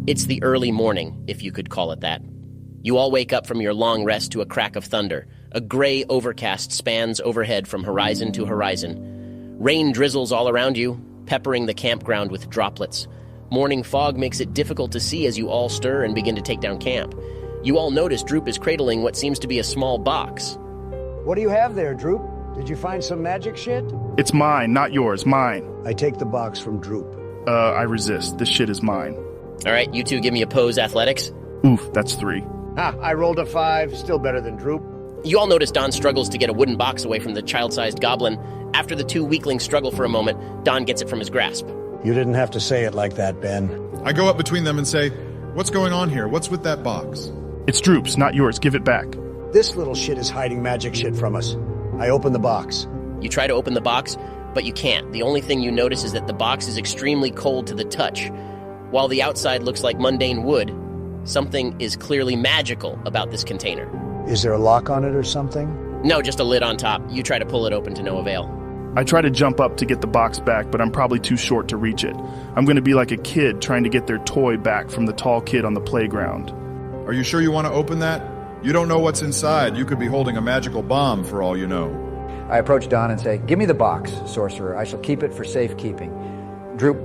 It's the early morning, if you could call it that. You all wake up from your long rest to a crack of thunder. A gray overcast spans overhead from horizon to horizon. Rain drizzles all around you, peppering the campground with droplets. Morning fog makes it difficult to see as you all stir and begin to take down camp. You all notice Droop is cradling what seems to be a small box. What do you have there, Droop? Did you find some magic shit? It's mine, not yours, mine. I take the box from Droop. I resist. This shit is mine. All right, you two give me opposed athletics. Oof, that's 3. I rolled a 5, still better than Droop. You all notice Don struggles to get a wooden box away from the child-sized goblin. After the two weaklings struggle for a moment, Don gets it from his grasp. You didn't have to say it like that, Ben. I go up between them and say, "What's going on here? What's with that box?" It's Droop's, not yours. Give it back. This little shit is hiding magic shit from us. I open the box. You try to open the box, but you can't. The only thing you notice is that the box is extremely cold to the touch. While the outside looks like mundane wood, something is clearly magical about this container. Is there a lock on it or something? No, just a lid on top. You try to pull it open to no avail. I try to jump up to get the box back, but I'm probably too short to reach it. I'm going to be like a kid trying to get their toy back from the tall kid on the playground. Are you sure you want to open that? You don't know what's inside. You could be holding a magical bomb for all you know. I approach Don and say, "Give me the box, sorcerer. I shall keep it for safekeeping. Droop,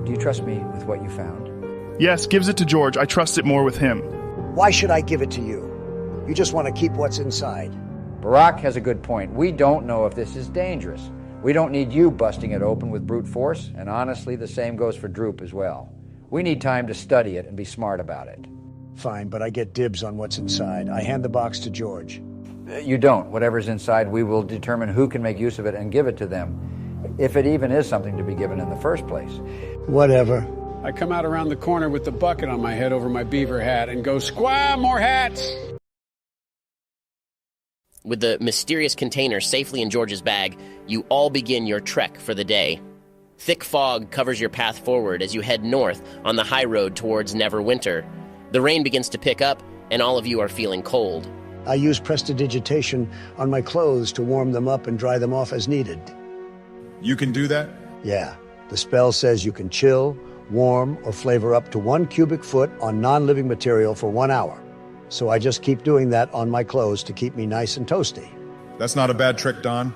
do you trust me with what you found?" Yes, gives it to George. I trust it more with him. Why should I give it to you? You just want to keep what's inside. Barack has a good point. We don't know if this is dangerous. We don't need you busting it open with brute force, and honestly, the same goes for Droop as well. We need time to study it and be smart about it. Fine, but I get dibs on what's inside. I hand the box to George. You don't. Whatever's inside, we will determine who can make use of it and give it to them, if it even is something to be given in the first place. Whatever. I come out around the corner with the bucket on my head over my beaver hat and go, "Squaw, more hats!" With the mysterious container safely in George's bag, you all begin your trek for the day. Thick fog covers your path forward as you head north on the high road towards Neverwinter. The rain begins to pick up, and all of you are feeling cold. I use prestidigitation on my clothes to warm them up and dry them off as needed. You can do that? Yeah. The spell says you can chill, warm, or flavor up to 1 cubic foot on non-living material for 1 hour. So I just keep doing that on my clothes to keep me nice and toasty. That's not a bad trick, Don.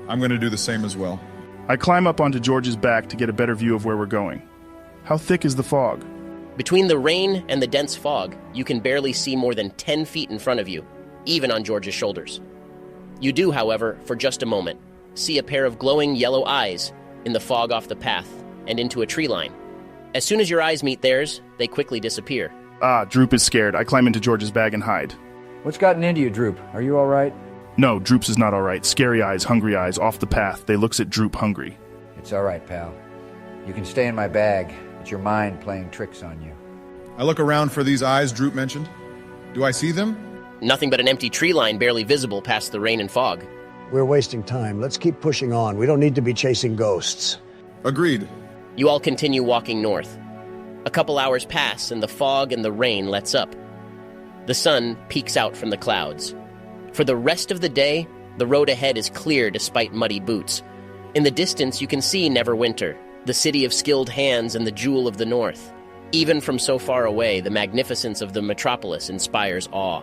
I'm going to do the same as well. I climb up onto George's back to get a better view of where we're going. How thick is the fog? Between the rain and the dense fog, you can barely see more than 10 feet in front of you, even on George's shoulders. You do, however, for just a moment, see a pair of glowing yellow eyes in the fog off the path and into a tree line. As soon as your eyes meet theirs, they quickly disappear. Droop is scared. I climb into George's bag and hide. What's gotten into you, Droop? Are you all right? No, Droop's is not all right. Scary eyes, hungry eyes, off the path. They looks at Droop hungry. It's all right, pal. You can stay in my bag. It's your mind playing tricks on you. I look around for these eyes Droop mentioned. Do I see them? Nothing but an empty tree line barely visible past the rain and fog. We're wasting time. Let's keep pushing on. We don't need to be chasing ghosts. Agreed. You all continue walking north. A couple hours pass and the fog and the rain lets up. The sun peeks out from the clouds. For the rest of the day, the road ahead is clear despite muddy boots. In the distance, you can see Neverwinter, the city of skilled hands and the jewel of the north. Even from so far away, the magnificence of the metropolis inspires awe.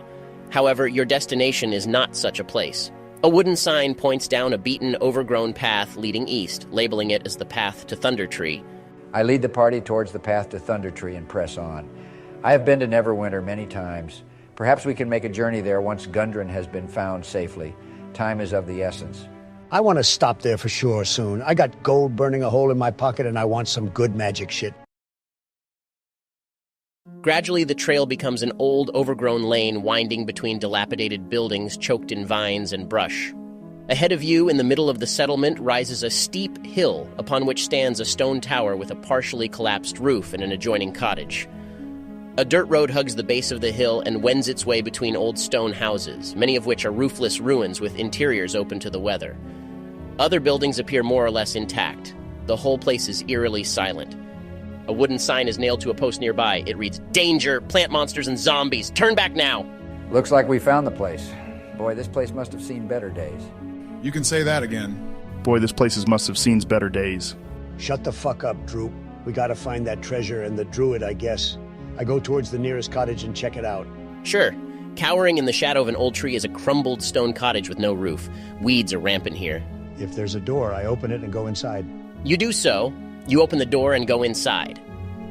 However, your destination is not such a place. A wooden sign points down a beaten, overgrown path leading east, labeling it as the path to Thunder Tree. I lead the party towards the path to Thunder Tree and press on. I have been to Neverwinter many times. Perhaps we can make a journey there once Gundren has been found safely. Time is of the essence. I want to stop there for sure soon. I got gold burning a hole in my pocket and I want some good magic shit. Gradually, the trail becomes an old, overgrown lane winding between dilapidated buildings choked in vines and brush. Ahead of you, in the middle of the settlement, rises a steep hill upon which stands a stone tower with a partially collapsed roof and an adjoining cottage. A dirt road hugs the base of the hill and wends its way between old stone houses, many of which are roofless ruins with interiors open to the weather. Other buildings appear more or less intact. The whole place is eerily silent. A wooden sign is nailed to a post nearby. It reads, "Danger! Plant monsters and zombies! Turn back now!" Looks like we found the place. Boy, this place must have seen better days. You can say that again. Boy, this place must have seen better days. Shut the fuck up, Droop. We gotta find that treasure and the druid, I guess. I go towards the nearest cottage and check it out. Sure. Cowering in the shadow of an old tree is a crumbled stone cottage with no roof. Weeds are rampant here. If there's a door, I open it and go inside. You do so. You open the door and go inside.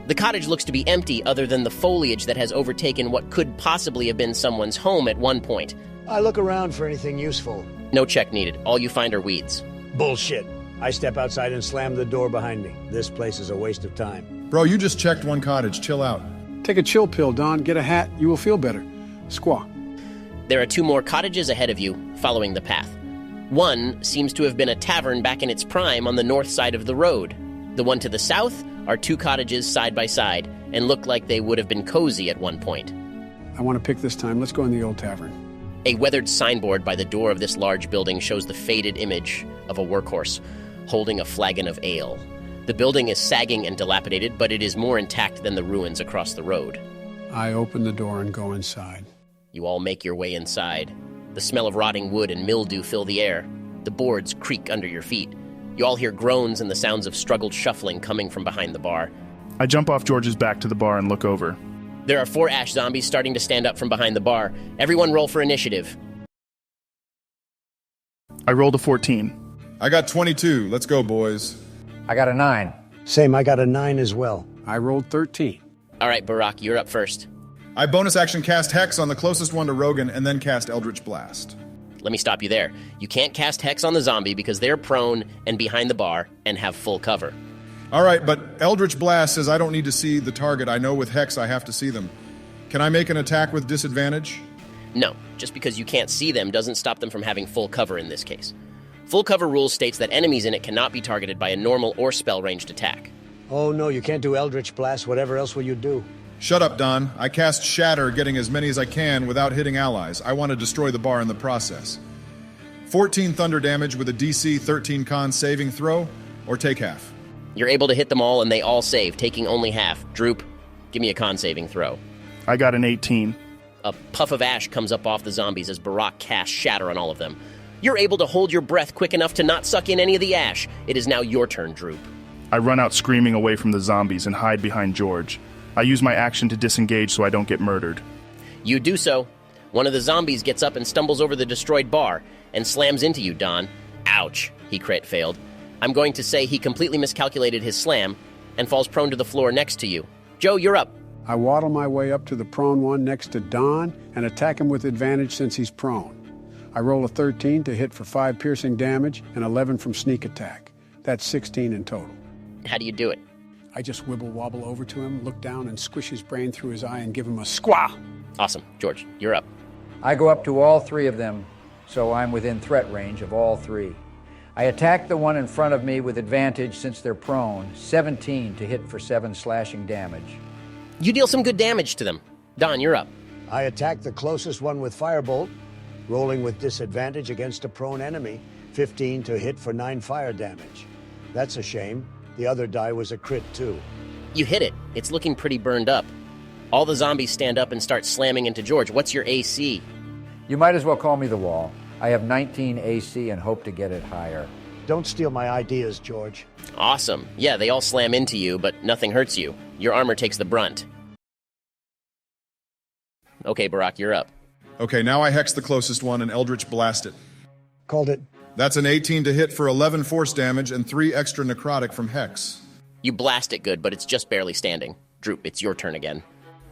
The cottage looks to be empty other than the foliage that has overtaken what could possibly have been someone's home at one point. I look around for anything useful. No check needed. All you find are weeds. Bullshit. I step outside and slam the door behind me. This place is a waste of time. Bro, you just checked one cottage. Chill out. Take a chill pill, Don. Get a hat. You will feel better. Squaw. There are 2 more cottages ahead of you, following the path. One seems to have been a tavern back in its prime on the north side of the road. The one to the south are 2 cottages side by side and look like they would have been cozy at one point. I want to pick this time. Let's go in the old tavern. A weathered signboard by the door of this large building shows the faded image of a workhorse holding a flagon of ale. The building is sagging and dilapidated, but it is more intact than the ruins across the road. I open the door and go inside. You all make your way inside. The smell of rotting wood and mildew fill the air. The boards creak under your feet. You all hear groans and the sounds of struggled shuffling coming from behind the bar. I jump off George's back to the bar and look over. There are 4 ash zombies starting to stand up from behind the bar. Everyone roll for initiative. I rolled a 14. I got 22. Let's go, boys. I got a 9. Same, I got a 9 as well. I rolled 13. All right, Barack, you're up first. I bonus action cast Hex on the closest one to Rogan and then cast Eldritch Blast. Let me stop you there. You can't cast Hex on the zombie because they're prone and behind the bar and have full cover. All right, but Eldritch Blast says I don't need to see the target. I know with Hex I have to see them. Can I make an attack with disadvantage? No, just because you can't see them doesn't stop them from having full cover in this case. Full cover rule states that enemies in it cannot be targeted by a normal or spell-ranged attack. Oh no, you can't do Eldritch Blast. Whatever else will you do? Shut up, Don. I cast Shatter, getting as many as I can without hitting allies. I want to destroy the bar in the process. 14 thunder damage with a DC 13 con saving throw, or take half. You're able to hit them all and they all save, taking only half. Droop, give me a con saving throw. I got an 18. A puff of ash comes up off the zombies as Barack casts Shatter on all of them. You're able to hold your breath quick enough to not suck in any of the ash. It is now your turn, Droop. I run out screaming away from the zombies and hide behind George. I use my action to disengage so I don't get murdered. You do so. One of the zombies gets up and stumbles over the destroyed bar and slams into you, Don. Ouch, he crit failed. I'm going to say he completely miscalculated his slam and falls prone to the floor next to you. Joe, you're up. I waddle my way up to the prone one next to Don and attack him with advantage since he's prone. I roll a 13 to hit for 5 piercing damage and 11 from sneak attack. That's 16 in total. How do you do it? I just wibble-wobble over to him, look down and squish his brain through his eye and give him a squaw. Awesome. George, you're up. I go up to all 3 of them, so I'm within threat range of all 3. I attack the one in front of me with advantage since they're prone, 17 to hit for 7 slashing damage. You deal some good damage to them. Don, you're up. I attack the closest one with Firebolt, rolling with disadvantage against a prone enemy, 15 to hit for 9 fire damage. That's a shame. The other die was a crit, too. You hit it. It's looking pretty burned up. All the zombies stand up and start slamming into George. What's your AC? You might as well call me the Wall. I have 19 AC and hope to get it higher. Don't steal my ideas, George. Awesome. Yeah, they all slam into you, but nothing hurts you. Your armor takes the brunt. Okay, Barack, you're up. Okay, now I Hex the closest one and Eldritch Blast it. Called it. That's an 18 to hit for 11 force damage and 3 extra necrotic from Hex. You blast it good, but it's just barely standing. Droop, it's your turn again.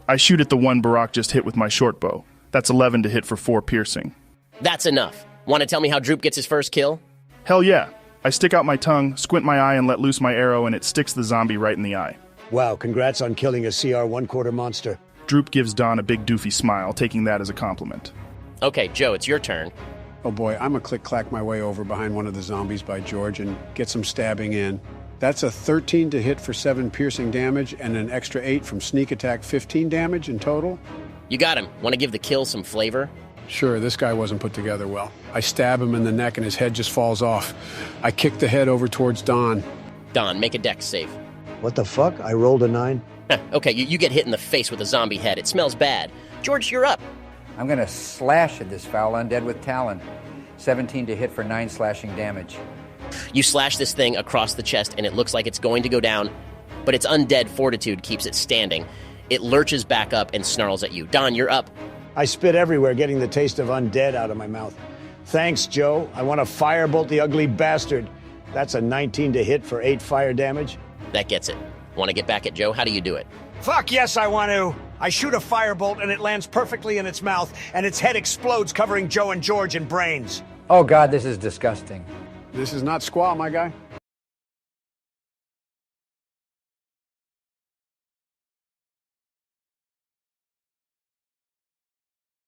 I shoot at the one Barack just hit with my short bow. That's 11 to hit for 4 piercing. That's enough. Want to tell me how Droop gets his first kill? Hell yeah. I stick out my tongue, squint my eye, and let loose my arrow, and it sticks the zombie right in the eye. Wow, congrats on killing a CR 1/4 monster. Droop gives Don a big doofy smile, taking that as a compliment. Okay, Joe, it's your turn. Oh boy, I'm gonna click-clack my way over behind one of the zombies by George and get some stabbing in. That's a 13 to hit for 7 piercing damage and an extra 8 from sneak attack, 15 damage in total. You got him. Want to give the kill some flavor? Sure, this guy wasn't put together well. I stab him in the neck and his head just falls off. I kick the head over towards Don. Don, make a dex save. What the fuck? I rolled a 9. Okay, you get hit in the face with a zombie head. It smells bad. George, you're up. I'm going to slash at this foul undead with Talon. 17 to hit for 9 slashing damage. You slash this thing across the chest, and it looks like it's going to go down, but its undead fortitude keeps it standing. It lurches back up and snarls at you. Don, you're up. I spit everywhere, getting the taste of undead out of my mouth. Thanks, Joe. I want to firebolt the ugly bastard. That's a 19 to hit for 8 fire damage. That gets it. Want to get back at Joe? How do you do it? Fuck yes, I want to. I shoot a firebolt and it lands perfectly in its mouth, and its head explodes, covering Joe and George in brains. Oh, God, this is disgusting. This is not squaw, my guy.